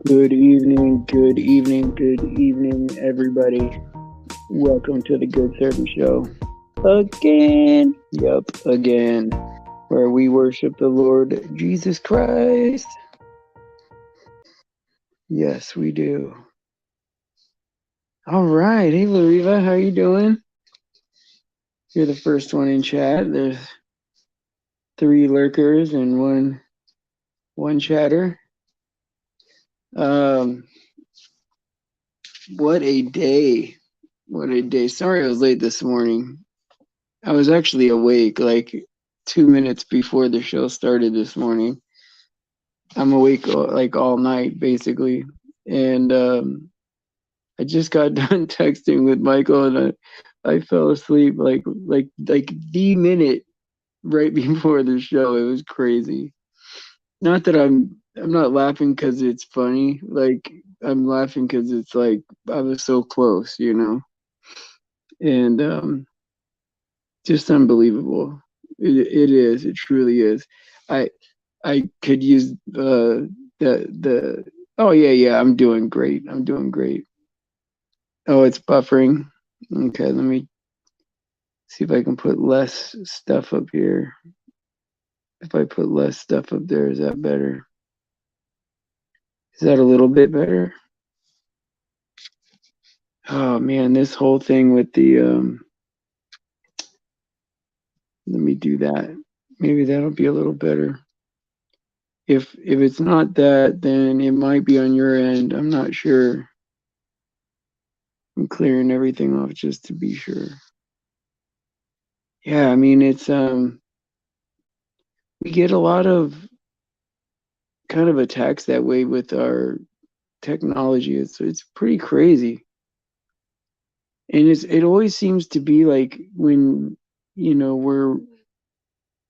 Good evening, good evening, good evening, everybody. Welcome to the Good Service Show. Again, yup, again, where we worship the Lord Jesus Christ. Yes, we do. All right. Hey, Lariva, how you doing? You're the first one in chat. There's three lurkers and one chatter. Um, what a day. What a day. Sorry I was late this morning. I was actually awake like 2 minutes before the show started this morning. I'm awake like all night basically, and I just got done texting with Michael, and I fell asleep like the minute right before the show. It was crazy. Not that I'm not laughing because it's funny. Like I'm laughing because it's like I was so close, and just unbelievable. It is. It truly is. I I could use the. Oh yeah. I'm doing great. I'm doing great. Oh, it's buffering. Okay, let me see if I can put less stuff up here. If I put less stuff up there, is that better? Is that a little bit better? Oh man, this whole thing with the let me do that. Maybe that'll be a little better. If it's not that, then it might be on your end. I'm not sure. I'm clearing everything off just to be sure. Yeah, I mean it's we get a lot of kind of attacks that way with our technology. It's pretty crazy. And it always seems to be like when we're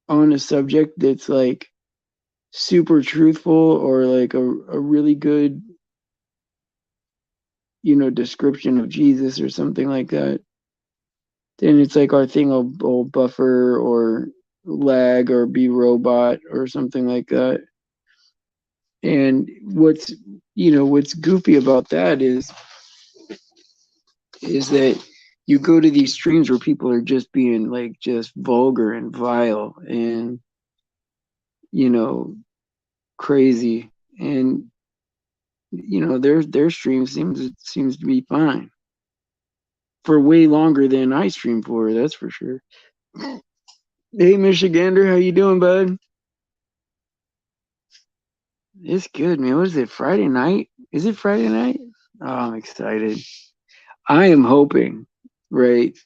on a subject that's like super truthful or like a really good description of Jesus or something like that, then it's like our thing will buffer or lag or be robot or something like that. And what's goofy about that is that you go to these streams where people are just being like just vulgar and vile and you know crazy, and their stream seems to be fine for way longer than I stream for. That's for sure. Hey, Michigander, how you doing, bud? It's good, man. What is it? Friday night? Is it Friday night? Oh, I'm excited. I am hoping, right,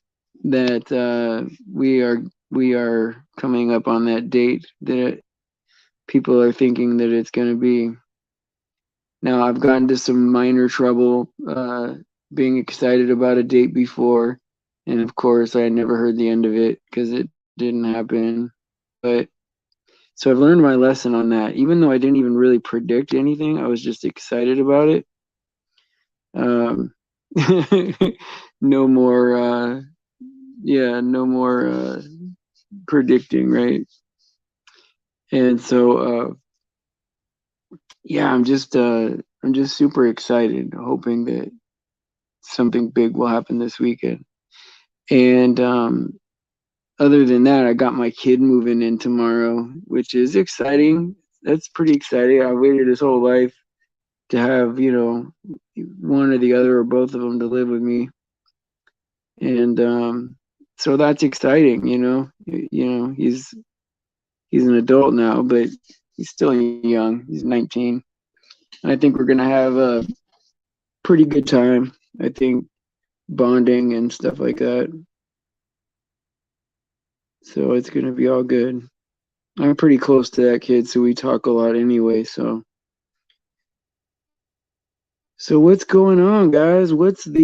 that we are coming up on that date that people are thinking that it's going to be. Now, I've gotten into some minor trouble being excited about a date before, and of course, I never heard the end of it because it didn't happen. But so I've learned my lesson on that. Even though I didn't even really predict anything, I was just excited about it. Um, no more, yeah, no more predicting, right? And so, yeah, I'm just super excited, hoping that something big will happen this weekend. And other than that, I got my kid moving in tomorrow, which is exciting. That's pretty exciting. I waited his whole life to have, one or the other or both of them to live with me. And so that's exciting, he's an adult now, but he's still young. He's 19. And I think we're gonna have a pretty good time. I think bonding and stuff like that. So it's gonna be all good. I'm pretty close to that kid, so we talk a lot anyway. So what's going on, guys? What's on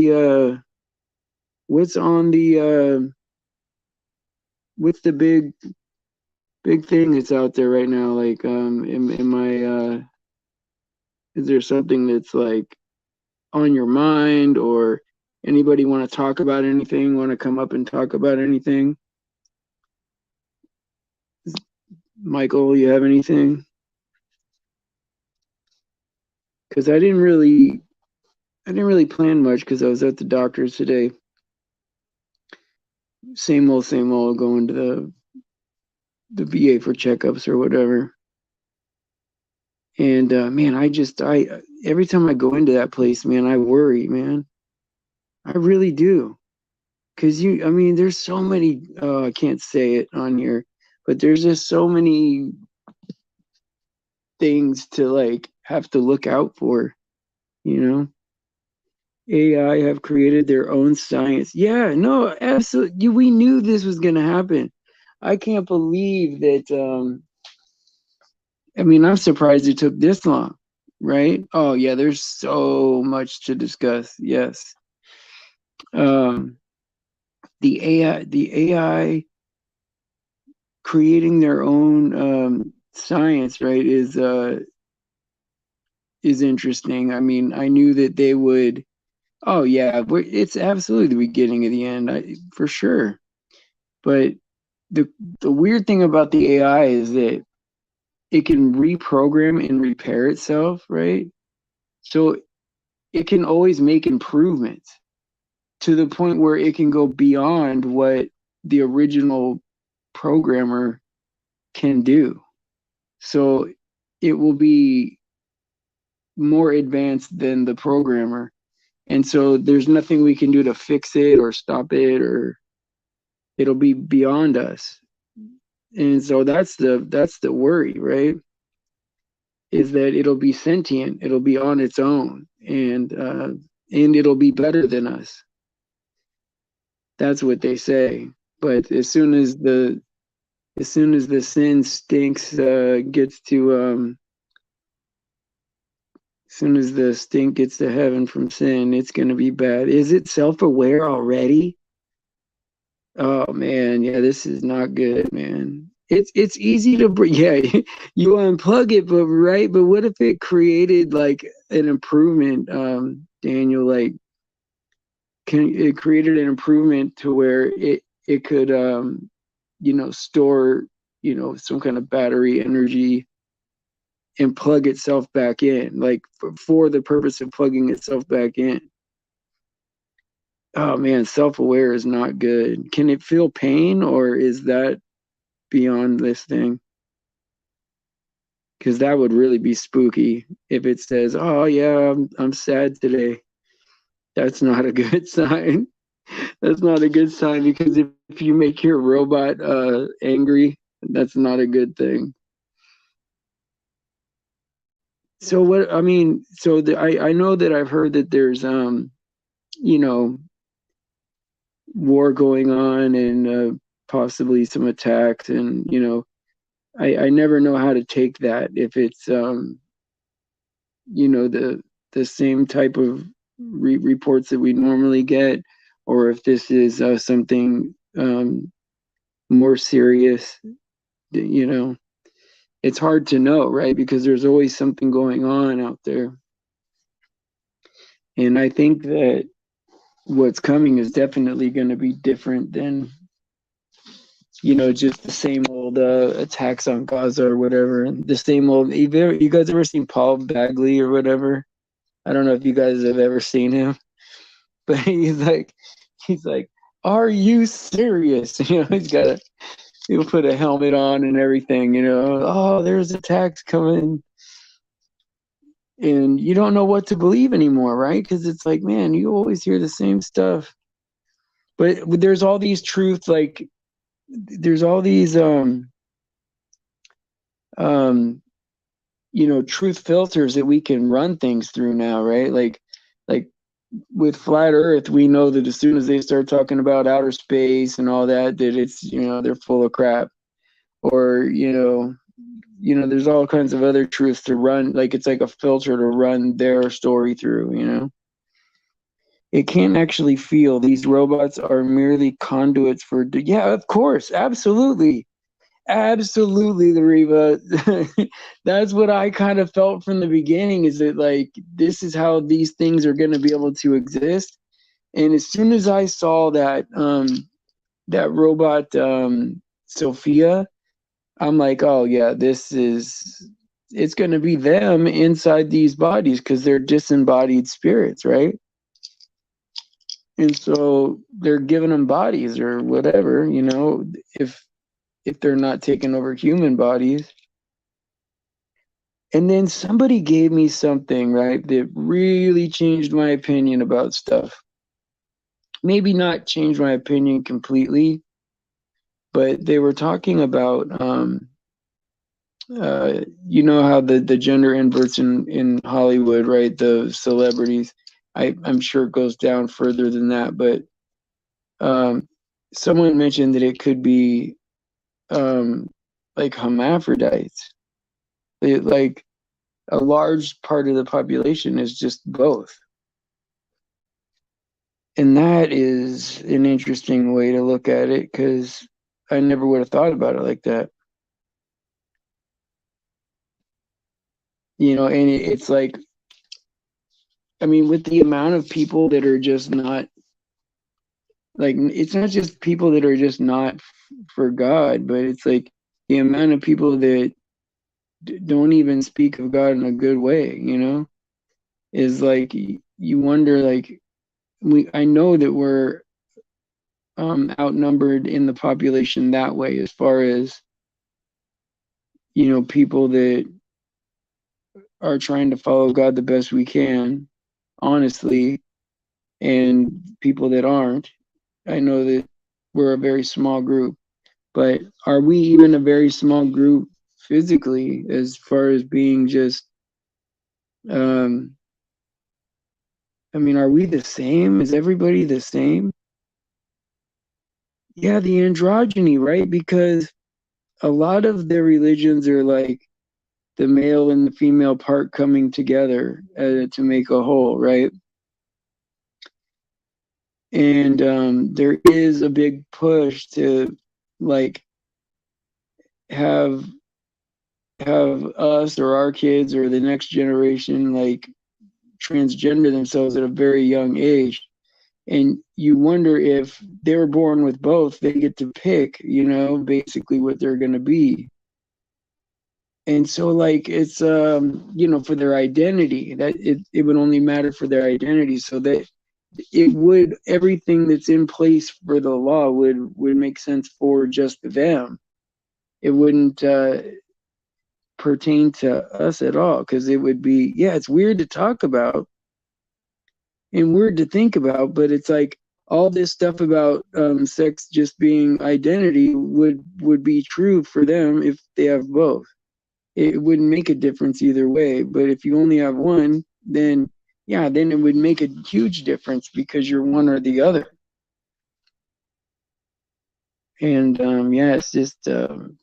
the what's the big thing that's out there right now? Like am I is there something that's like on your mind, or anybody want to talk about anything? Want to come up and talk about anything? Michael, you have anything? because I didn't really plan much because I was at the doctor's today. Same old, going to the VA for checkups or whatever. And man, I every time I go into that place, man, I worry, man. I really do. Cause I mean, there's so many. I can't say it on here, but there's just so many things to like have to look out for. You know, AI have created their own science. Yeah, no, absolutely. We knew this was gonna happen. I can't believe that. I mean, I'm surprised it took this long, right? Oh yeah, there's so much to discuss. Yes. Um, the AI creating their own science, right, is interesting. I mean, I knew that they would. Oh yeah, it's absolutely the beginning of the end, for sure. But the the weird thing about the AI is that it can reprogram and repair itself, right? So it can always make improvements to the point where it can go beyond what the original programmer can do. So it will be more advanced than the programmer. And so there's nothing we can do to fix it or stop it, or it'll be beyond us. And so that's the worry, right? Is that it'll be sentient, it'll be on its own, and it'll be better than us. That's what they say. But as soon as the sin stinks gets to as soon as the stink gets to heaven from sin, it's going to be bad. Is it self-aware already? Oh man, yeah, this is not good, man. It's easy to yeah, you unplug it, but right, but what if it created like an improvement, Daniel, like can it created an improvement to where it could store, some kind of battery energy and plug itself back in, like for the purpose of plugging itself back in. Oh man, self-aware is not good. Can it feel pain, or is that beyond this thing? Because that would really be spooky if it says, "Oh yeah, I'm sad today." That's not a good sign. That's not a good sign, because if you make your robot angry, that's not a good thing. So what I mean, so I know that I've heard that there's you know war going on, and possibly some attacks, and I never know how to take that, if it's the same type of reports that we normally get, or if this is something more serious. you know it's hard to know, right? Because there's always something going on out there. And I think that what's coming is definitely going to be different than just the same old attacks on Gaza or whatever. The same old. You guys ever seen Paul Bagley or whatever? I don't know if you guys have ever seen him, but he's like, "Are you serious?" He'll put a helmet on and everything. Oh, there's attacks coming, and you don't know what to believe anymore, right? Because it's like, man, you always hear the same stuff, but there's all these truths, like there's all these um truth filters that we can run things through now, right? Like with flat earth, we know that as soon as they start talking about outer space and all that it's they're full of crap. Or there's all kinds of other truths to run, like it's like a filter to run their story through. It can't actually feel. These robots are merely conduits for yeah, of course, absolutely. Absolutely, the Reva. That's what I kind of felt from the beginning, is that like this is how these things are going to be able to exist. And as soon as I saw that robot Sophia, I'm like, oh yeah, it's going to be them inside these bodies because they're disembodied spirits, right? And so they're giving them bodies or whatever, you know, if they're not taking over human bodies. And then somebody gave me something, right, that really changed my opinion about stuff. Maybe not change my opinion completely, but they were talking about you know how the gender inverts in Hollywood, right? The celebrities. I'm sure it goes down further than that, but someone mentioned that it could be like hermaphrodites. Like a large part of the population is just both. And that is an interesting way to look at it because I never would have thought about it like that. You know, and it's like, I mean, with the amount of people that are just not like, it's not just people that are just not for God, but it's like the amount of people that don't even speak of God in a good way, you know, is like you wonder, like, I know that we're outnumbered in the population that way, as far as, you know, people that are trying to follow God the best we can, honestly, and people that aren't. I know that we're a very small group, but are we even a very small group physically, as far as being just, um, I mean, are we the same? Is everybody the same? Yeah, the androgyny, right? Because a lot of the religions are like the male and the female part coming together to make a whole, right? And there is a big push to like have have us or our kids or the next generation like transgender themselves at a very young age. And you wonder if they were born with both, they get to pick, you know, basically what they're going to be. And so like it's you know, for their identity, that it would only matter for their identity, so that it would, everything that's in place for the law would make sense for just them. It wouldn't pertain to us at all, because it would be, yeah, it's weird to talk about and weird to think about, but it's like all this stuff about sex just being identity would be true for them if they have both. It wouldn't make a difference either way. But if you only have one, then yeah, then it would make a huge difference because you're one or the other. And yeah, it's just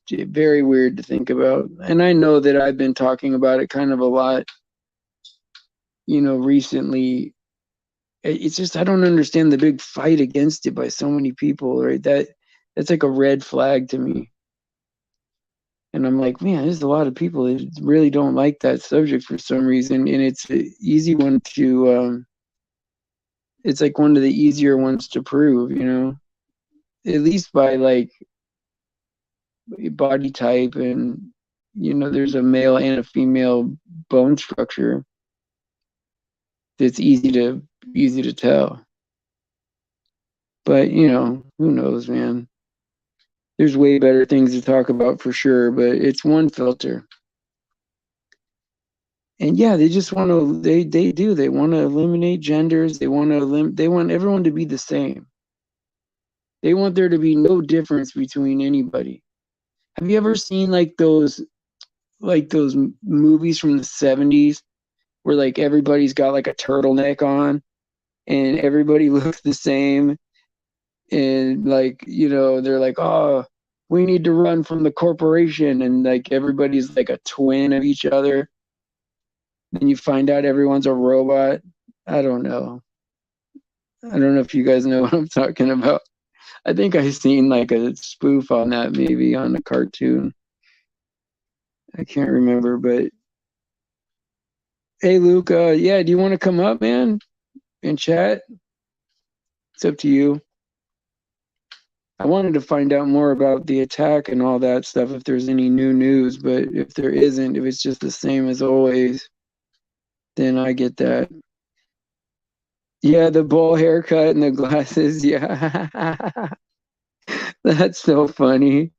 very weird to think about. And I know that I've been talking about it kind of a lot, you know, recently. It's just I don't understand the big fight against it by so many people, right? That's like a red flag to me. And I'm like, man, there's a lot of people that really don't like that subject for some reason, and it's an easy one to it's like one of the easier ones to prove, you know, at least by like body type, and you know, there's a male and a female bone structure that's easy to tell. But you know, who knows, man? There's way better things to talk about for sure, but it's one filter. And yeah, they just want to they want to eliminate genders. They want everyone to be the same. They want there to be no difference between anybody. Have you ever seen like those movies from the 70s where like everybody's got like a turtleneck on and everybody looks the same, and like, you know, they're like, "Oh, we need to run from the corporation," and like everybody's like a twin of each other. Then you find out everyone's a robot. I don't know. I don't know if you guys know what I'm talking about. I think I seen like a spoof on that maybe on a cartoon. I can't remember, but hey, Luke, yeah, do you want to come up, man, and chat? It's up to you. I wanted to find out more about the attack and all that stuff, if there's any new news, but if there isn't, if it's just the same as always, then I get that. Yeah, the bowl haircut and the glasses. Yeah. That's so funny.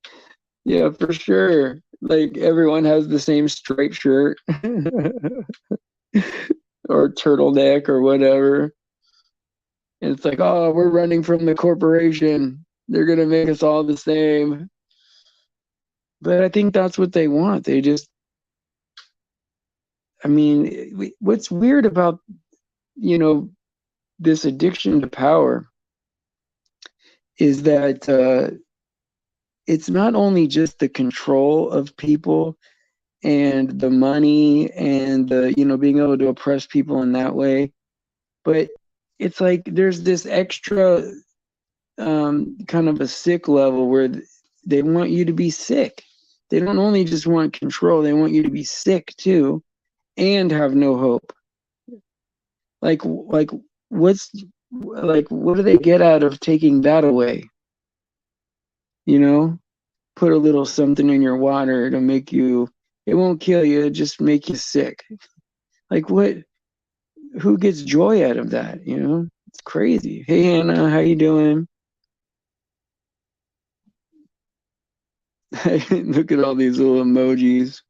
Yeah, for sure. Like everyone has the same striped shirt or turtleneck or whatever. And it's like, oh, we're running from the corporation. They're gonna make us all the same. But I think that's what they want. They just, I mean, what's weird about, you know, this addiction to power is that it's not only just the control of people and the money and the, being able to oppress people in that way, but it's like there's this extra kind of a sick level where they want you to be sick. They don't only just want control, they want you to be sick too and have no hope. Like what's what do they get out of taking that away? You know, put a little something in your water to make you, it won't kill you, just make you sick. Like what, who gets joy out of that, you know? It's crazy. Hey Hannah, how you doing? Look at all these little emojis.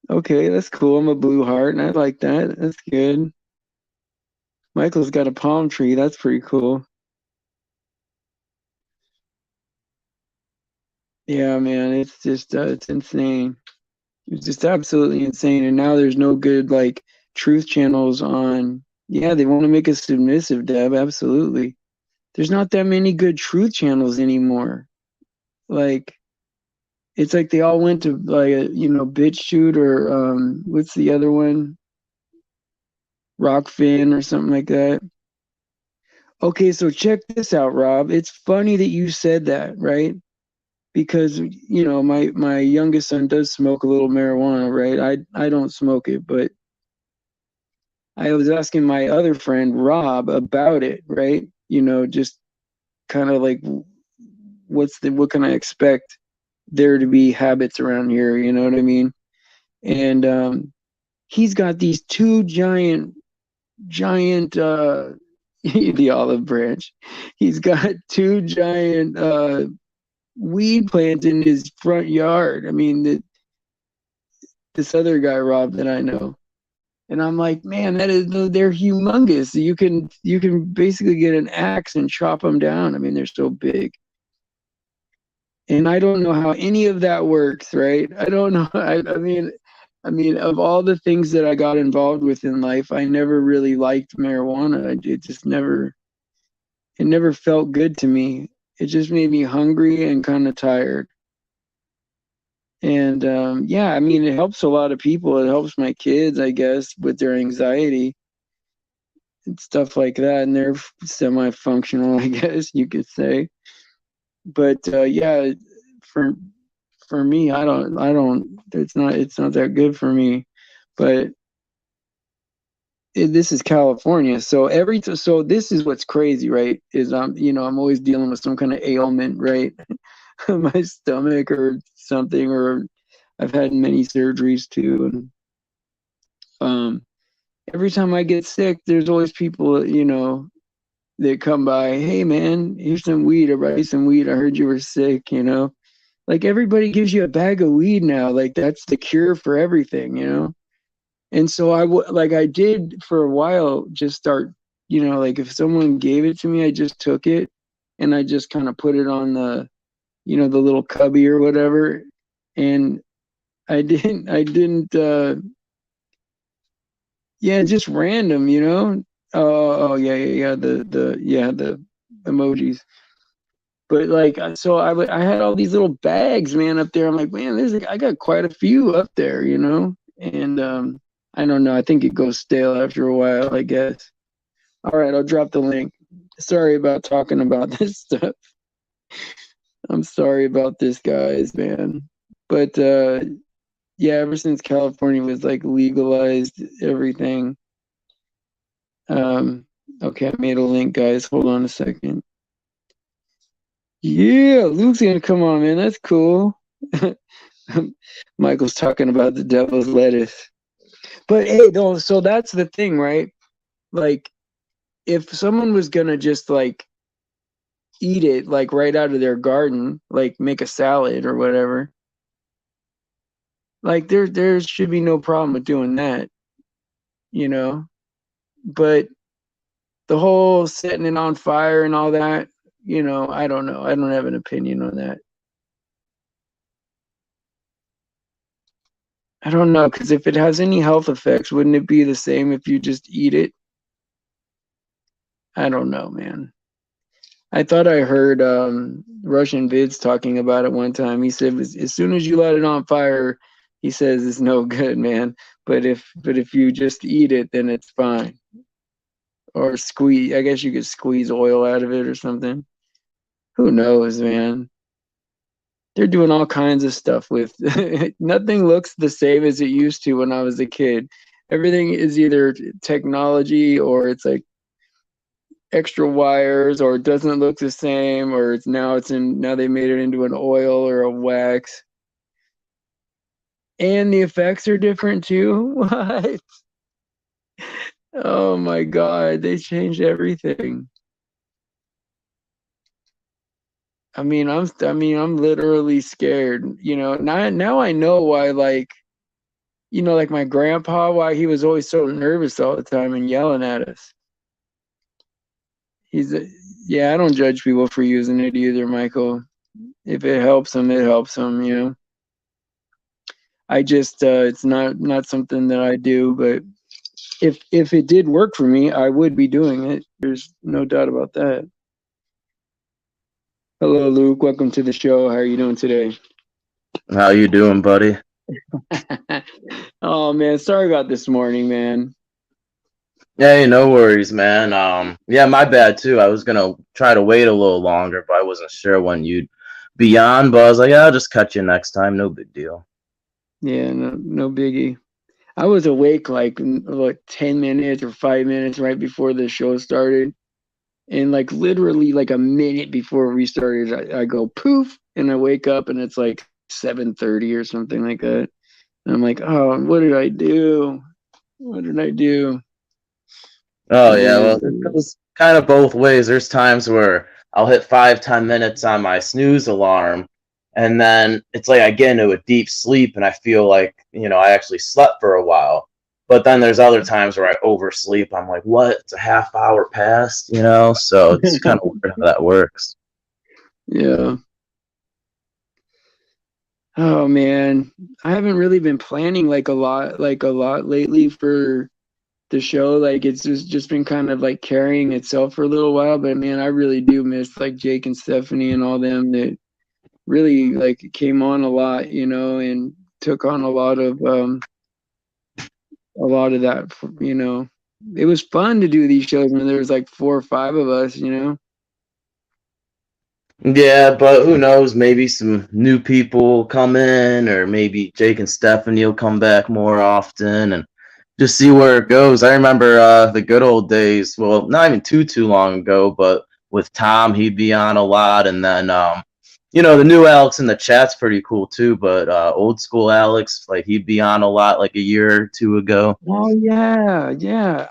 Okay, that's cool. I'm a blue heart and I like that. That's good. Michael's got a palm tree. That's pretty cool. Yeah, man, it's just it's insane. It's just absolutely insane. And now there's no good like truth channels on. Yeah, they want to make us submissive, Deb. Absolutely. There's not that many good truth channels anymore. Like it's like they all went to like a, BitChute or what's the other one? Rockfin or something like that. Okay, so check this out, Rob. It's funny that you said that, right? Because my youngest son does smoke a little marijuana, right? I don't smoke it, but I was asking my other friend Rob about it, right? Just kind of like what can I expect there to be habits around here, you know what I mean? And he's got these two giant the olive branch. He's got two giant weed plants in his front yard. I mean, this other guy, Rob, that I know. And I'm like, man, they're humongous. You can basically get an axe and chop them down. I mean, they're so big. And I don't know how any of that works, right? I don't know. I mean, of all the things that I got involved with in life, I never really liked marijuana. It never felt good to me. It just made me hungry and kind of tired. And yeah, I mean, it helps a lot of people. It helps my kids, I guess, with their anxiety and stuff like that. And they're semi-functional, I guess you could say. But yeah, for for me, I don't. It's not that good for me. But this is California, so so this is what's crazy, right? Is I'm always dealing with some kind of ailment, right? My stomach or something, or I've had many surgeries too, and um, every time I get sick, there's always people, that come by. Hey, man, here's some weed. I brought you some weed. I heard you were sick. Like everybody gives you a bag of weed now. Like that's the cure for everything. And so I did for a while just start, like if someone gave it to me, I just took it and I just kind of put it on the little cubby or whatever. And I didn't, yeah, just random, Oh, yeah, yeah, yeah, the emojis. But like, so I had all these little bags, man, up there. I'm like, man, I got quite a few up there, and I don't know. I think it goes stale after a while, I guess. All right, I'll drop the link. Sorry about talking about this stuff. I'm sorry about this, guys, man. But yeah, ever since California was like legalized everything. Um, okay, I made a link, guys. Hold on a second. Yeah, Luke's gonna come on, man. That's cool. Michael's talking about the devil's lettuce. But hey, though, so that's the thing, right? Like, if someone was gonna just like eat it like right out of their garden, like make a salad or whatever, like there should be no problem with doing that, you know? But the whole setting it on fire and all that, I don't know. I don't have an opinion on that. I don't know, because if it has any health effects, wouldn't it be the same if you just eat it? I don't know, man. I thought I heard Russian Vids talking about it one time. He said as soon as you light it on fire, he says it's no good, man. But if you just eat it, then it's fine. Or squeeze, I guess you could squeeze oil out of it or something. Who knows, man? They're doing all kinds of stuff with nothing looks the same as it used to when I was a kid. Everything is either technology or it's like extra wires or it doesn't look the same or now they made it into an oil or a wax. And the effects are different too. What? Oh my god, they changed everything. I'm literally scared. Now I know why like my grandpa, why he was always so nervous all the time and yelling at us. He's yeah, I don't judge people for using it either, Michael. If it helps them, it helps them. I just it's not something that I do, but if it did work for me, I would be doing it. There's no doubt about that. Hello, Luke. Welcome to the show. How are you doing today? How you doing, buddy? Oh man, sorry about this morning, man. Hey, no worries, man. Yeah, my bad too. I was gonna try to wait a little longer, but I wasn't sure when you'd be on. But I was like, yeah, I'll just cut you next time. No big deal. Yeah, no biggie. I was awake like 10 minutes or 5 minutes right before the show started. And like literally like a minute before we started, I go poof and I wake up and it's like 7:30 or something like that. And I'm like, oh, what did I do? What did I do? Oh But it yeah, is well, it goes kind of both ways. There's times where I'll hit 5, 10 minutes on my snooze alarm, and then it's like I get into a deep sleep, and I feel like I actually slept for a while. But then there's other times where I oversleep. I'm like, what? It's a half hour past. So it's kind of weird how that works. yeah. Oh man, I haven't really been planning like a lot lately for the show. Like it's just been kind of like carrying itself for a little while. But man, I really do miss like Jake and Stephanie and all them that really like came on a lot, and took on a lot of that. It was fun to do these shows when there was like 4 or 5 of us. Yeah, but who knows? Maybe some new people come in, or maybe Jake and Stephanie will come back more often, and just see where it goes. I remember the good old days. Well, not even too long ago, but with Tom, he'd be on a lot, and then the new Alex in the chat's pretty cool too. But old school Alex, like he'd be on a lot, like a year or two ago. Oh yeah, yeah.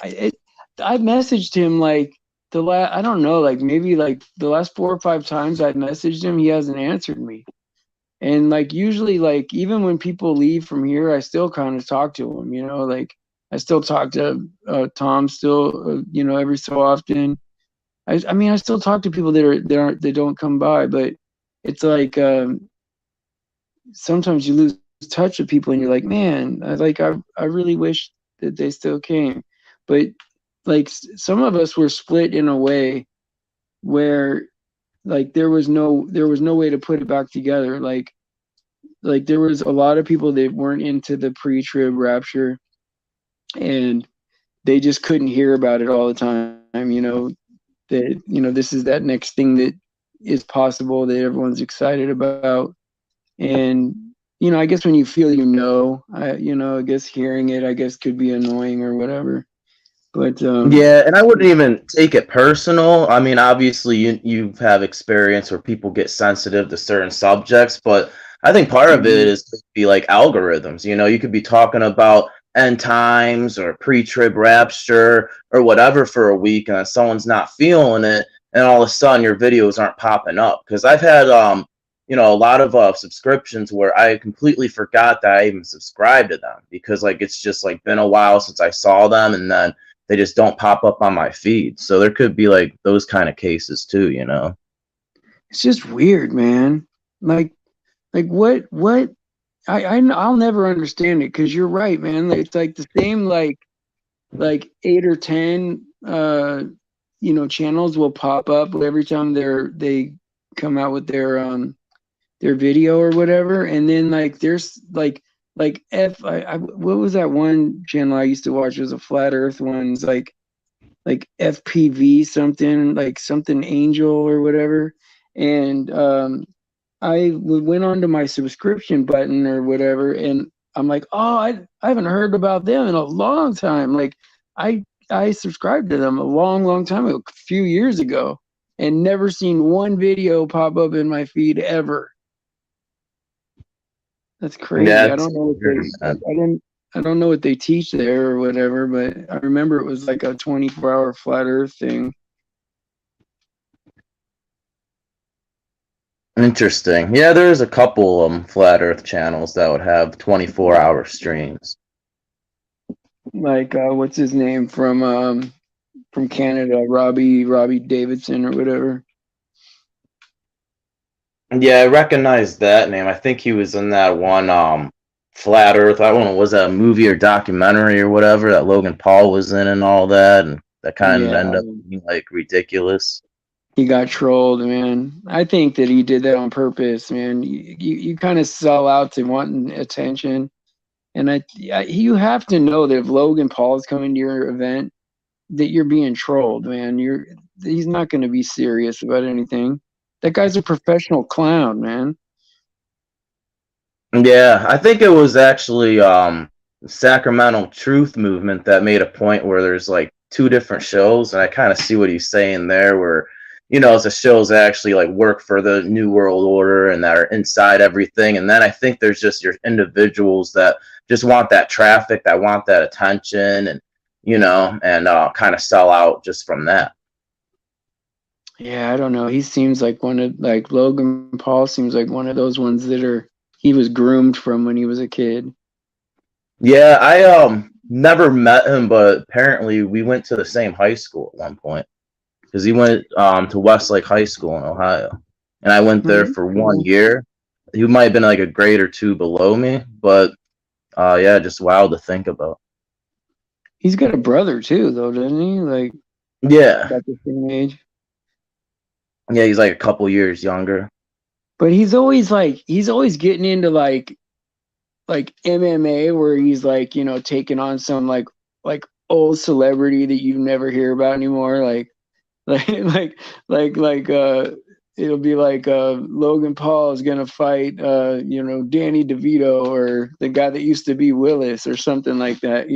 I messaged him like I don't know, like maybe like the last 4 or 5 times I've messaged him, he hasn't answered me. And like usually, like even when people leave from here, I still kind of talk to them. Like I still talk to Tom still, every so often. I mean, I still talk to people that don't come by, but it's like sometimes you lose touch with people, and you're like, man, I really wish that they still came, but like some of us were split in a way where like there was no way to put it back together. Like there was a lot of people that weren't into the pre-trib rapture, and they just couldn't hear about it all the time. That this is that next thing that is possible that everyone's excited about. And I guess when you feel I guess hearing it, I guess, could be annoying or whatever. But Yeah, and I wouldn't even take it personal. I mean, obviously, you have experience where people get sensitive to certain subjects, but I think part of it mhm. is to be like algorithms. You know, you could be talking about end times or pre-trib rapture or whatever for a week, and someone's not feeling it, and all of a sudden your videos aren't popping up. Because I've had a lot of subscriptions where I completely forgot that I even subscribed to them because like it's just like been a while since I saw them, and then they just don't pop up on my feed. So there could be like those kind of cases too, you know. It's just weird, man. Like what I'll never understand it because you're right, man. It's like the same like 8 or 10 channels will pop up every time they come out with their video or whatever, and then like there's like what was that one channel I used to watch? It was a flat earth one's like FPV something, like something angel or whatever. And went on to my subscription button or whatever, and I'm like, oh, I haven't heard about them in a long time. Like I subscribed to them a long, long time ago, a few years ago, and never seen one video pop up in my feed ever. That's crazy. I That's don't know what weird, man. I don't know what they teach there or whatever, but I remember it was like a 24-hour flat earth thing. Interesting. Yeah, there's a couple flat Earth channels that would have 24-hour streams. Like what's his name from Canada, Robbie Davidson or whatever. Yeah, I recognize that name. I think he was in that one Flat Earth. I don't know, was that a movie or documentary or whatever that Logan Paul was in and all that, and that kind of Yeah, ended up being like ridiculous. he got trolled, man. I think that he did that on purpose, man. You kind of sell out to wanting attention, and you have to know that if Logan Paul is coming to your event, that you're being trolled, man. He's not going to be serious about anything. That guy's a professional clown, man. Yeah, I think it was actually Sacramento Truth Movement that made a point where there's like two different shows, and I kind of see what he's saying there, where it's the shows that actually like work for the New World Order and that are inside everything, and then I think there's just your individuals that just want that traffic, that want that attention, and and kind of sell out just from that. Yeah, I don't know. He seems like like Logan Paul seems like one of those ones he was groomed from when he was a kid. Yeah, I never met him, but apparently we went to the same high school at one point because he went to Westlake High School in Ohio, and I went there for 1 year. He might have been like a grade or two below me, but yeah, just wild to think about. He's got a brother too, though, doesn't he? Like Yeah, about the same age. yeah, he's like a couple years younger. But he's always getting into like MMA where he's like, taking on some like old celebrity that you never hear about anymore. Like it'll be like Logan Paul is gonna fight Danny DeVito or the guy that used to be Willis or something like that.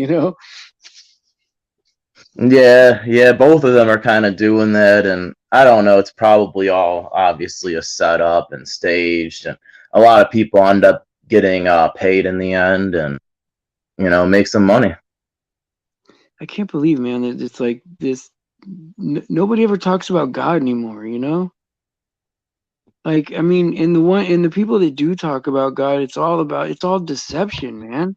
Yeah, yeah, both of them are kind of doing that, and I don't know. It's probably all obviously a setup and staged, and a lot of people end up getting paid in the end, and make some money. I can't believe, man, that it's like this. Nobody ever talks about God anymore. Like, I mean, in the people that do talk about God, it's all deception, man.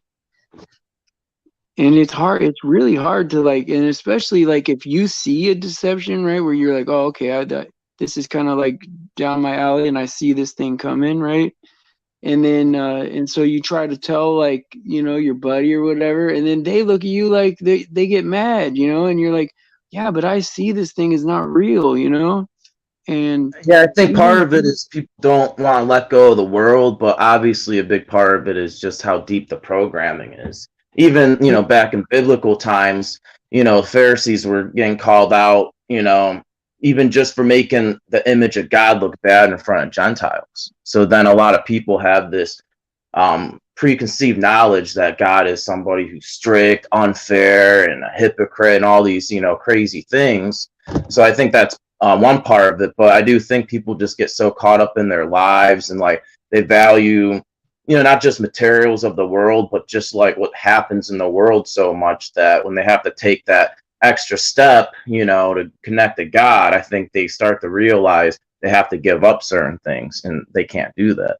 And it's really hard to like, and especially like if you see a deception, right, where you're like, oh, okay, this is kind of like down my alley, and I see this thing coming, right? And then and so you try to tell like your buddy or whatever, and then they look at you like they get mad, and you're like, yeah, but I see this thing is not real. And Yeah, I think part even of it is people don't want to let go of the world, but obviously a big part of it is just how deep the programming is. Even, back in biblical times, Pharisees were getting called out, even just for making the image of God look bad in front of Gentiles. So then a lot of people have this preconceived knowledge that God is somebody who's strict, unfair, and a hypocrite, and all these, crazy things. So I think that's one part of it. But I do think people just get so caught up in their lives, and like they value, not just materials of the world, but just like what happens in the world so much that when they have to take that extra step, to connect to God, I think they start to realize they have to give up certain things, and they can't do that.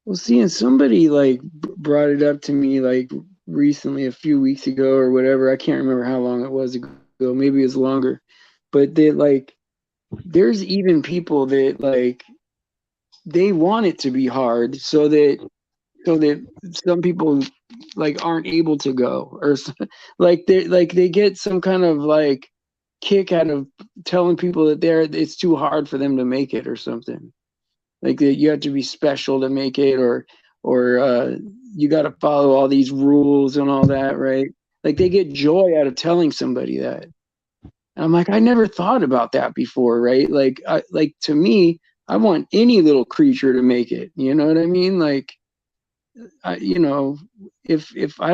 Well, see, and somebody like brought it up to me like recently, a few weeks ago or whatever. I can't remember how long it was ago. Maybe it was longer. But they like, there's even people that like they want it to be hard so that some people like aren't able to go, or like they get some kind of like kick out of telling people that it's too hard for them to make it or something. Like that you have to be special to make it, or you got to follow all these rules and all that, right? Like they get joy out of telling somebody that. And I'm like, I never thought about that before, right? Like to me, I want any little creature to make it. You know what I mean? Like, if I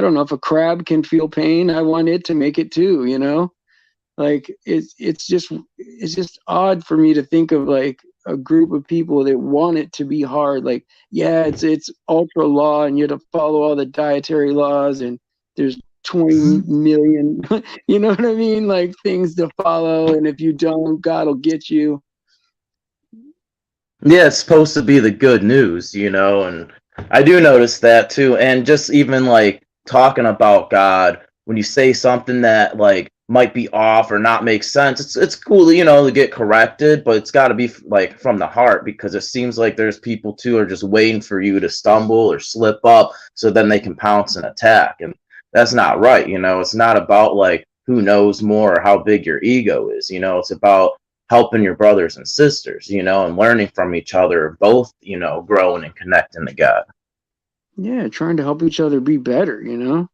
don't know, if a crab can feel pain, I want it to make it too. Like it's just odd for me to think of like a group of people that want it to be hard. Like, yeah, it's ultra law, and you have to follow all the dietary laws, and there's 20 million, you know what I mean? Like things to follow, and if you don't, God will get you. Yeah, it's supposed to be the good news, and I do notice that too. And just even like talking about God, when you say something that like might be off or not make sense, it's cool, to get corrected, but it's got to be like from the heart, because it seems like there's people too are just waiting for you to stumble or slip up so then they can pounce and attack, and that's not right. It's not about like who knows more or how big your ego is. It's about helping your brothers and sisters, and learning from each other, both, growing and connecting to God. Yeah, trying to help each other be better, And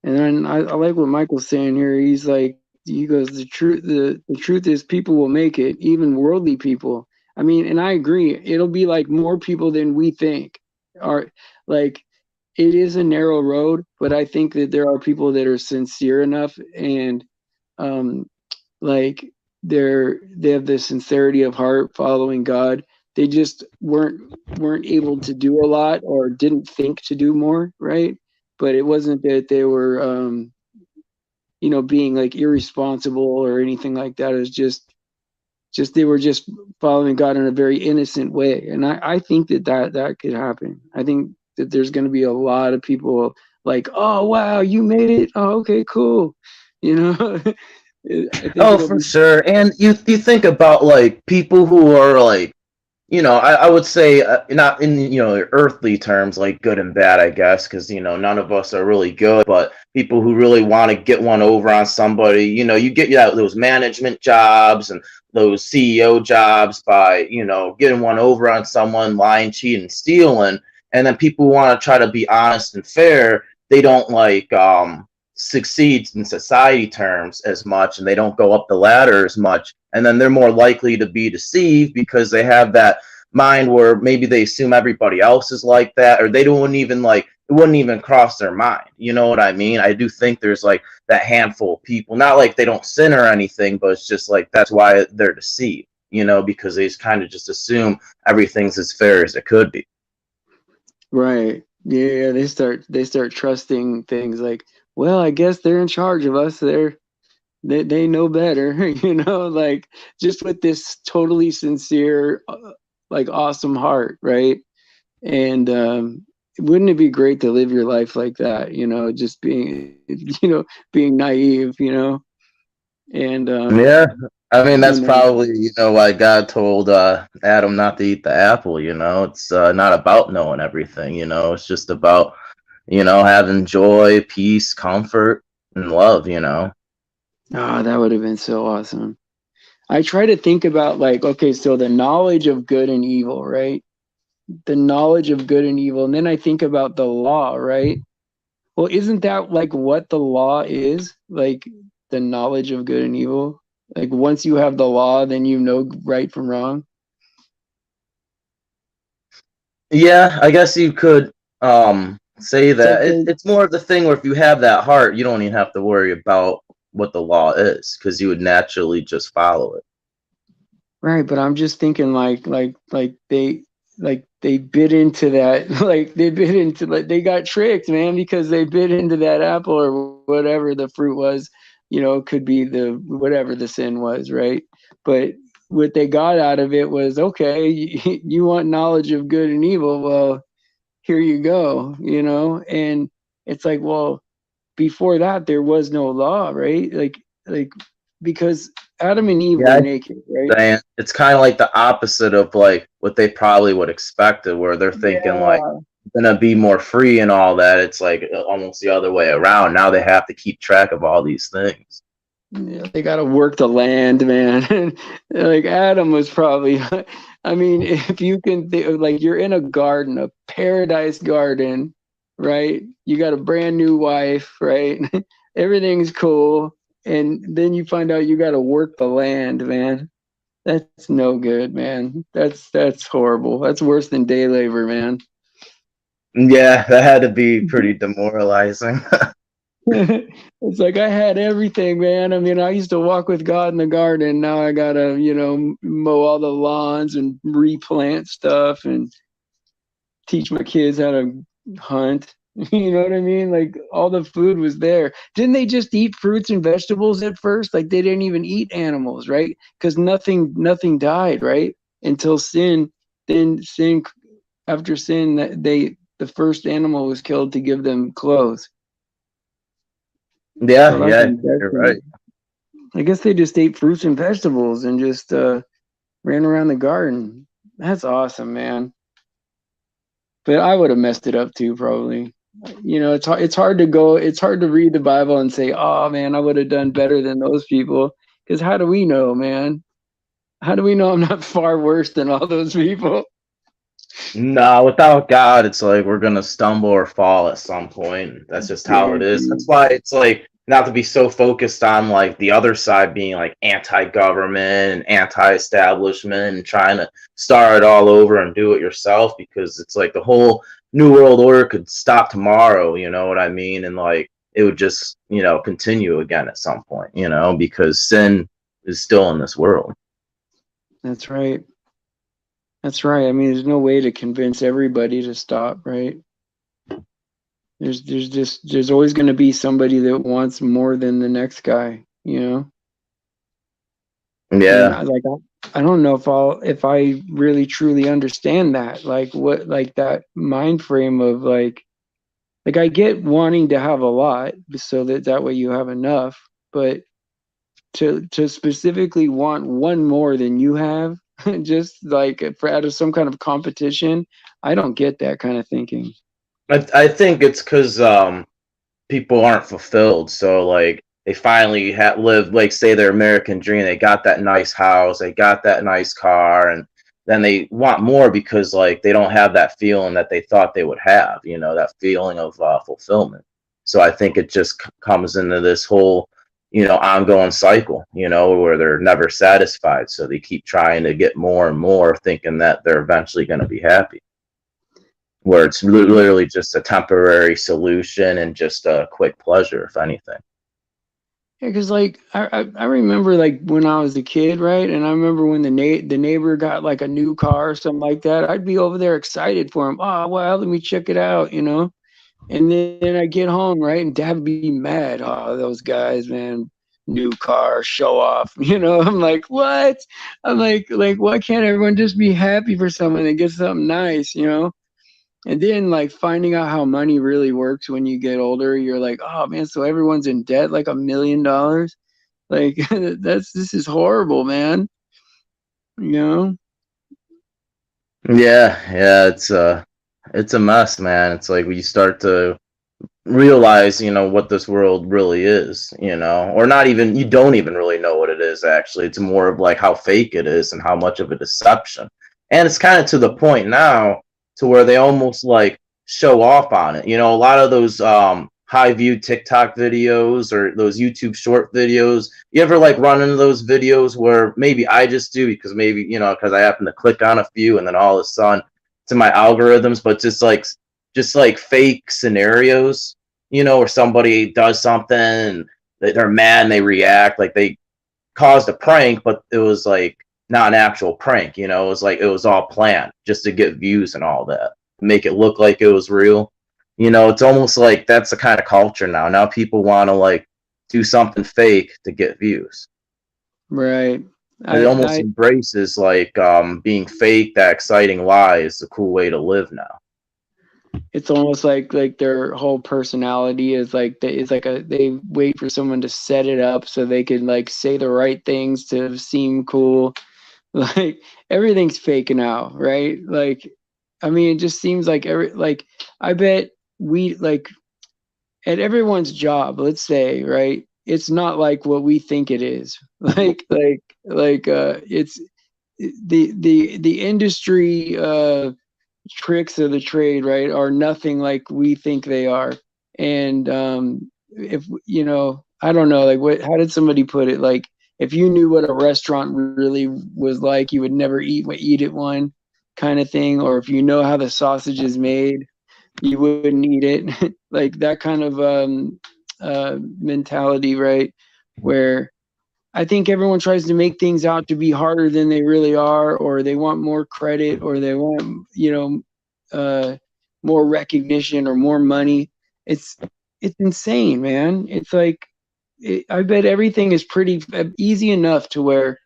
then I like what Michael's saying here. He's like, he goes, the truth is people will make it, even worldly people. I mean, and I agree. It'll be like more people than we think are like, it is a narrow road, but I think that there are people that are sincere enough, and like they have the sincerity of heart following God. They just weren't able to do a lot, or didn't think to do more, right? But it wasn't that they were being like irresponsible or anything like that. It was just they were just following God in a very innocent way. And I think that could happen. I think that there's going to be a lot of people like, oh wow, you made it. Oh, okay, cool. I think Oh, it'll for be sure. And you think about like people who are like, I would say not in earthly terms, like good and bad, I guess, because none of us are really good. But people who really want to get one over on somebody, you get those management jobs and those CEO jobs by getting one over on someone, lying, cheating, stealing, and then people who want to try to be honest and fair, they don't like succeed in society terms as much, and they don't go up the ladder as much, and then they're more likely to be deceived because they have that mind where maybe they assume everybody else is like that, or they don't even like it wouldn't even cross their mind. You know what I mean? I do think there's like that handful of people, not like they don't sin or anything, but it's just like that's why they're deceived, because they just kind of just assume everything's as fair as it could be. right. Yeah, they start trusting things like, well, I guess they're in charge of us. They know better, like just with this totally sincere, like awesome heart, right? And wouldn't it be great to live your life like that? Just being, being naive, and Yeah, I mean that's you know, probably why God told Adam not to eat the apple. It's not about knowing everything. It's just about having joy, peace, comfort, and love. that would have been so awesome. I try to think about like, okay, so the knowledge of good and evil, right? The knowledge of good and evil, and then I think about the law, right? Well, isn't that like what the law is? Like the knowledge of good and evil? Like once you have the law, then you know right from wrong. Yeah, I guess you could say It's like that it's more of the thing where if you have that heart, you don't even have to worry about what the law is because you would naturally just follow it. right, but I'm just thinking like they bit into that like they bit into like they got tricked, man, because they bit into that apple or whatever the fruit was, could be the whatever the sin was, right? But what they got out of it was, okay, you want knowledge of good and evil, well, here you go, and it's like, well, before that there was no law, right? Like because Adam and Eve were Yeah, naked, right? it's kind of like the opposite of like what they probably would expected, where they're thinking like Yeah. gonna be more free and all that. It's like almost the other way around. Now they have to keep track of all these things. Yeah, they got to work the land, man. Like Adam was probably, I mean, if you can, like you're in a garden, a paradise garden, right? You got a brand new wife, right? Everything's cool. And then you find out you got to work the land, man. That's no good, man. That's horrible. That's worse than day labor, man. Yeah, that had to be pretty demoralizing. It's like I had everything, man. I mean, I used to walk with God in the garden. Now I gotta, mow all the lawns and replant stuff and teach my kids how to hunt. You know what I mean? Like all the food was there. Didn't they just eat fruits and vegetables at first? Like they didn't even eat animals, right? Because nothing died, right? Until sin. Then sin, after sin, the first animal was killed to give them clothes. So Yeah, like yeah, you're right. I guess they just ate fruits and vegetables and just ran around the garden. That's awesome, man. But I would have messed it up too, probably. It's hard to go. It's hard to read the Bible and say, "Oh man, I would have done better than those people." Because how do we know, man? How do we know I'm not far worse than all those people? No, without God, it's like we're gonna stumble or fall at some point. That's just how it is. That's Guaranteed. why it's like not to be so focused on like the other side being like anti-government and anti-establishment and trying to start it all over and do it yourself because it's like the whole New World Order could stop tomorrow, you know what I mean? And like it would just, continue again at some point, because sin is still in this world. That's right. That's right. I mean, there's no way to convince everybody to stop, right? There's always going to be somebody that wants more than the next guy, And Yeah. I don't know if I really truly understand that, like what, like that mind frame of like I get wanting to have a lot so that way you have enough, but to specifically want one more than you have, just like for out of some kind of competition, I don't get that kind of thinking. I think it's because people aren't fulfilled. So like they finally live like say their American dream. They got that nice house, they got that nice car, and then they want more because like they don't have that feeling that they thought they would have. That feeling of fulfillment. So I think it just comes into this whole ongoing cycle. Where they're never satisfied. So they keep trying to get more and more, thinking that they're eventually going to be happy where it's literally just a temporary solution and just a quick pleasure, if anything. Yeah, because like I remember like when I was a kid, right? And I remember when the neighbor got like a new car or something like that, I'd be over there excited for him. Oh well, let me check it out, And then I get home, right? And dad would be mad. Oh, those guys, man, new car, show off. I'm like, what? I'm like, why can't everyone just be happy for someone and get something nice? And then like finding out how money really works when you get older, you're like, oh man, so everyone's in debt like $1 million. Like this is horrible, man. You know? Yeah, it's a mess, man. It's like when you start to realize, what this world really is, or not even you don't even really know what it is actually. It's more of like how fake it is and how much of a deception. And it's kind of to the point now to where they almost like show off on it. A lot of those high view TikTok videos or those YouTube short videos. You ever like run into those videos where maybe I just do because maybe, because I happen to click on a few and then all of a sudden to my algorithms, but just like just like fake scenarios, where somebody does something and they're mad and they react like they caused a prank, but it was like not an actual prank. It was like it was all planned just to get views and all that, make it look like it was real. It's almost like that's the kind of culture now. Now people want to like do something fake to get views. Right. It almost I embraces like being fake. That exciting lie is the cool way to live now. It's almost like their whole personality is like they wait for someone to set it up so they can like say the right things to seem cool. Like everything's fake now, right? Like I mean, it just seems like I bet we like at everyone's job, let's say, right? It's not like what we think it is. It's the industry tricks of the trade, right, are nothing like we think they are. And if I don't know, like how did somebody put it? Like if you knew what a restaurant really was like, you would never eat at one, kind of thing. Or if you know how the sausage is made, you wouldn't eat it. Like that kind of mentality, right? Where I think everyone tries to make things out to be harder than they really are, or they want more credit, or they want, more recognition or more money. It's it's insane, man. It's like I bet everything is pretty easy enough to where,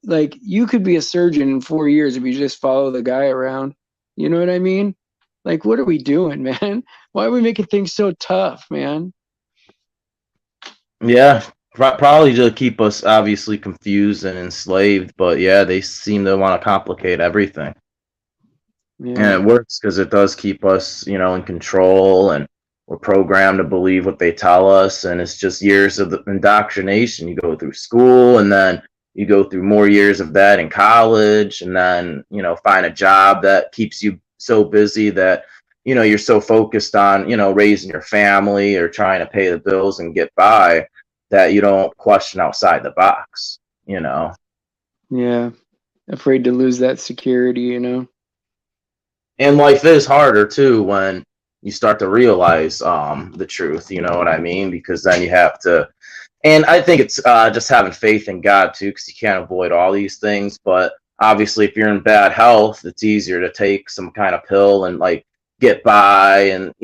like, you could be a surgeon in 4 years if you just follow the guy around. You know what I mean? Like, what are we doing, man? Why are we making things so tough, man? Yeah, probably to keep us obviously confused and enslaved. But yeah, they seem to want to complicate everything. And Yeah. it works because it does keep us, in control, and we're programmed to believe what they tell us. And it's just years of indoctrination. You go through school, and then you go through more years of that in college, and then, find a job that keeps you so busy that, you're so focused on, raising your family or trying to pay the bills and get by that you don't question outside the box. Yeah. Afraid to lose that security. And life is harder too when you start to realize the truth, you know what I mean? Because then you have to, and I think it's just having faith in God too, because you can't avoid all these things. But obviously, if you're in bad health, it's easier to take some kind of pill and like get by. And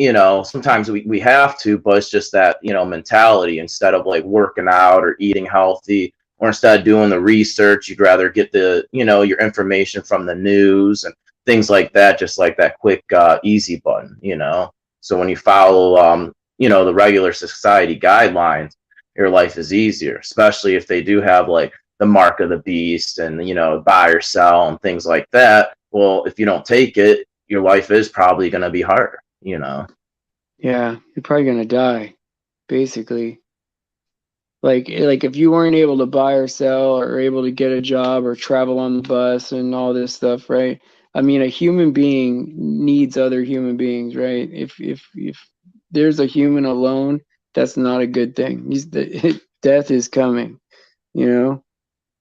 sometimes we have to, but it's just that mentality. Instead of like working out or eating healthy, or instead of doing the research, you'd rather get the your information from the news and things like that, just like that quick easy button. So when you follow the regular society guidelines, your life is easier, especially if they do have like the mark of the beast and buy or sell and things like that. Well, if you don't take it, your life is probably going to be harder. Yeah, you're probably gonna die, basically. Like if you weren't able to buy or sell or able to get a job or travel on the bus and all this stuff, right? I mean, a human being needs other human beings, right? If there's a human alone, that's not a good thing. Death is coming, you know,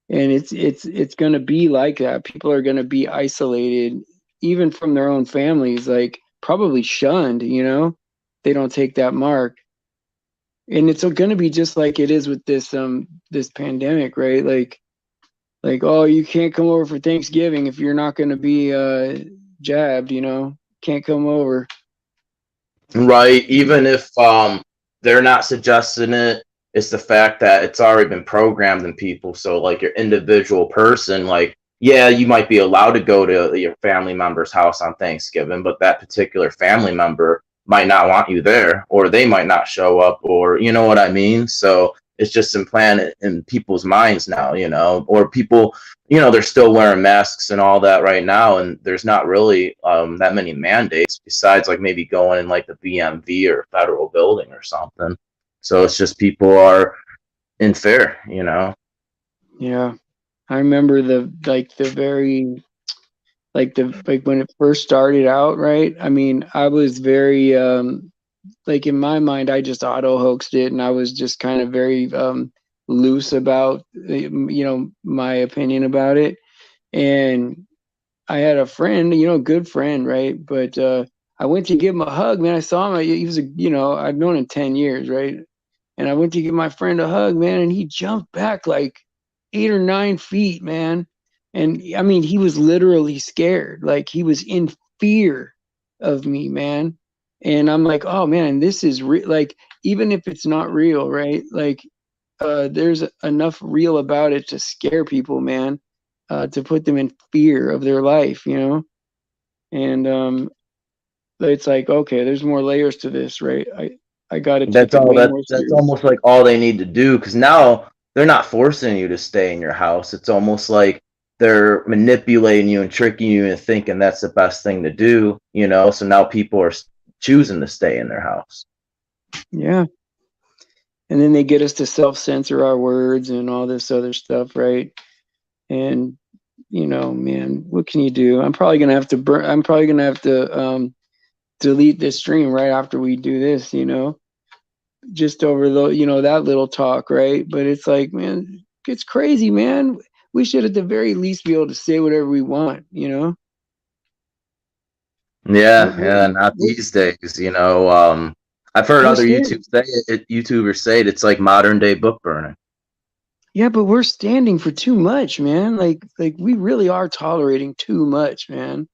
and it's gonna be like that. People are gonna be isolated, even from their own families, like probably shunned. They don't take that mark, and it's going to be just like it is with this pandemic, right? Like, oh, you can't come over for Thanksgiving if you're not going to be jabbed. Can't come over. Right. Even if they're not suggesting it, it's the fact that it's already been programmed in people. So like your individual person, like, yeah, you might be allowed to go to your family member's house on Thanksgiving, but that particular family member might not want you there, or they might not show up, or you know what I mean? So it's just implanted in people's minds now, or people, they're still wearing masks and all that right now, and there's not really that many mandates besides like maybe going in like the BMV or federal building or something. So it's just people are in fear. Yeah, I remember the very like when it first started out, right? I mean, I was very like in my mind, I just auto hoaxed it, and I was just kind of very loose about my opinion about it. And I had a friend, good friend, right? But I went to give him a hug, man. I saw him. He was I've known him 10 years, right? And I went to give my friend a hug, man, and he jumped back like 8 or 9 feet, man. And I mean, he was literally scared. Like he was in fear of me, man. And I'm like, oh man, this is like, even if it's not real, right? Like, there's enough real about it to scare people, man, to put them in fear of their life, And it's like, okay, there's more layers to this, right? I got to take That's it all way that more that's serious. almost like all they need to do, because now they're not forcing you to stay in your house. It's almost like they're manipulating you and tricking you into thinking that's the best thing to do, you know. So now people are choosing to stay in their house. Yeah. And then they get us to self-censor our words and all this other stuff, right? And man, what can you do? I'm probably gonna have to delete this stream right after we do this, just over that little talk, right? But it's like, man, it's crazy, man. We should at the very least be able to say whatever we want. Yeah, What, what, yeah, not what, these days, you know. I've heard we're other standing. YouTubers say it's like modern day book burning. Yeah, but we're standing for too much, man. Like we really are tolerating too much, man.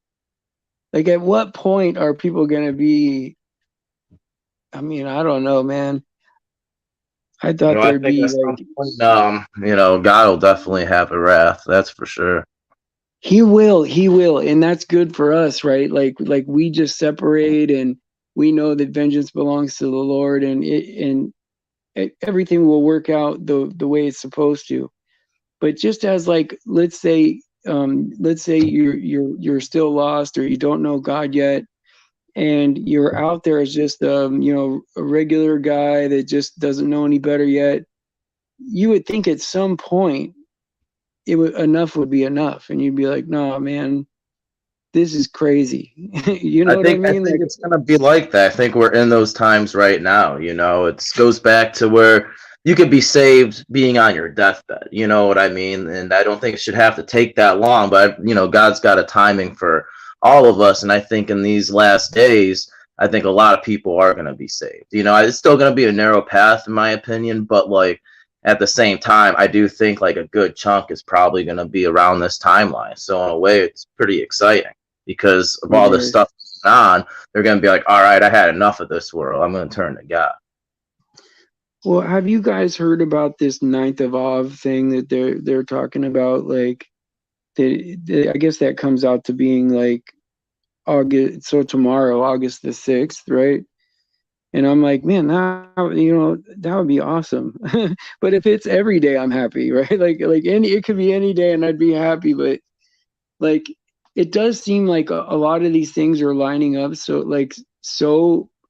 Like, at what point are people gonna be? I mean, I don't know, man. I You thought know, I there'd think be at some like, point, God will definitely have a wrath. That's for sure. he will, and that's good for us, right? Like we just separate, and we know that vengeance belongs to the Lord, and everything will work out the way it's supposed to. But just as, like, let's say you're still lost, or you don't know God yet, and you're out there as just a regular guy that just doesn't know any better yet. You would think at some point enough would be enough, and you'd be like, no, man, this is crazy. You know I what I think I mean? think Like, it's gonna be like that. I think we're in those times right now. You know, it goes back to where you could be saved being on your deathbed. You know what I mean? And I don't think it should have to take that long. But God's got a timing for all of us, and I think in these last days, I think a lot of people are gonna be saved. You know, it's still gonna be a narrow path, in my opinion, but like at the same time, I do think like a good chunk is probably gonna be around this timeline. So in a way, it's pretty exciting because of it all this is. stuff on, they're going to be like, all right, I had enough of this world. I'm going to turn to God. Well, have you guys heard about this ninth of Av thing that they're talking about? Like, I guess that comes out to being like August. So tomorrow, August the 6th, right? And I'm like, man, that would be awesome. But if it's every day, I'm happy, right? Like it could be any day, and I'd be happy. But like, it does seem like a lot of these things are lining up. So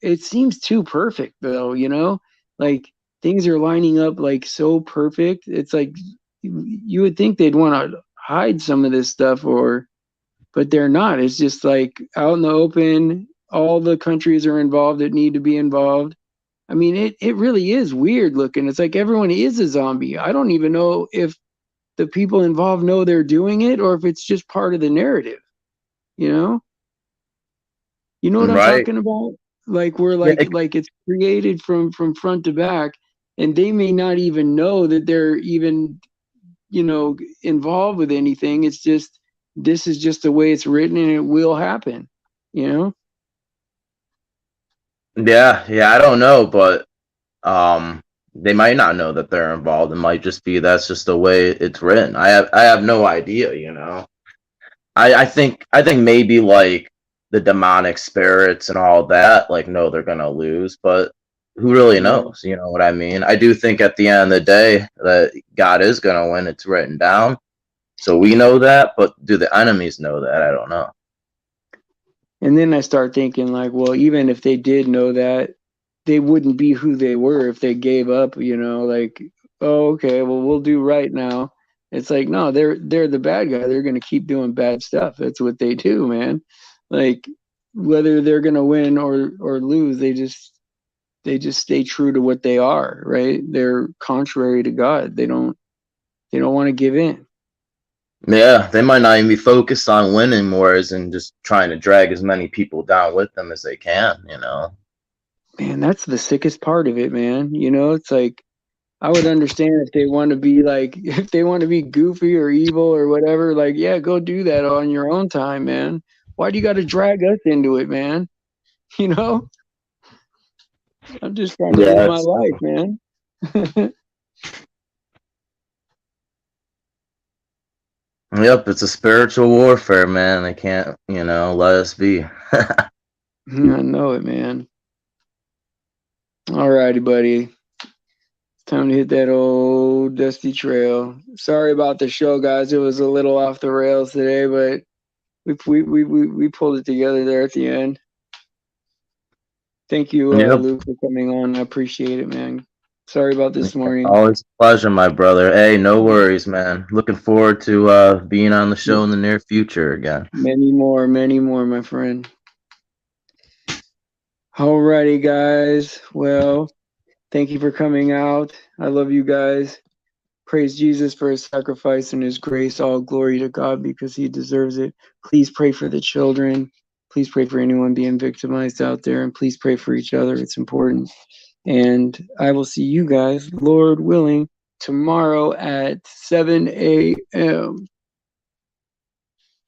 it seems too perfect, though. Like, things are lining up like so perfect. It's like you would think they'd want to hide some of this stuff, but they're not. It's just like out in the open. All the countries are involved that need to be involved. I mean, it really is weird looking. It's like everyone is a zombie. I don't even know if the people involved know they're doing it, or if it's just part of the narrative. You know? You know what I'm Right. talking about? Like, we're Yeah. like it's created from front to back, and they may not even know that they're even, involved with anything. It's just, this is just the way it's written, and it will happen. You know? Yeah. Yeah. I don't know, but um, they might not know that they're involved. It might just be that's just the way it's written. I have no idea. I think maybe like the demonic spirits and all that, like, no, they're gonna lose, but who really Yeah. knows? You know what I mean? I do think at the end of the day that God is gonna win. It's written down. So we know that, but do the enemies know that? I don't know. And then I start thinking, like, well, even if they did know that, they wouldn't be who they were if they gave up, like, oh, okay, well, we'll do right now. It's like, no, they're the bad guy. They're gonna keep doing bad stuff. That's what they do, man. Like, whether they're gonna win or lose, they just stay true to what they are, right? They're contrary to God. They don't want to give in. Yeah, they might not even be focused on winning more as in just trying to drag as many people down with them as they can, you know? Man, that's the sickest part of it, man. You know, it's like I would understand if they want to be like if they want to be goofy or evil or whatever, like yeah, go do that on your own time, man. Why do you got to drag us into it, man? You know? I'm just trying to live Yeah, my life, man. yep, it's a spiritual warfare, man. They can't, let us be. I know it, man. All righty, buddy. It's time to hit that old dusty trail. Sorry about the show, guys. It was a little off the rails today, but we pulled it together there at the end. Thank you, Yep. Luke, for coming on. I appreciate it, man. Sorry about this morning. Always a pleasure, my brother. Hey, no worries, man. Looking forward to being on the show in the near future again. Many more, my friend. Alrighty, guys. Well, thank you for coming out. I love you guys. Praise Jesus for his sacrifice and his grace. All glory to God because he deserves it. Please pray for the children. Please pray for anyone being victimized out there. And please pray for each other. It's important. And I will see you guys, Lord willing, tomorrow at 7 a.m.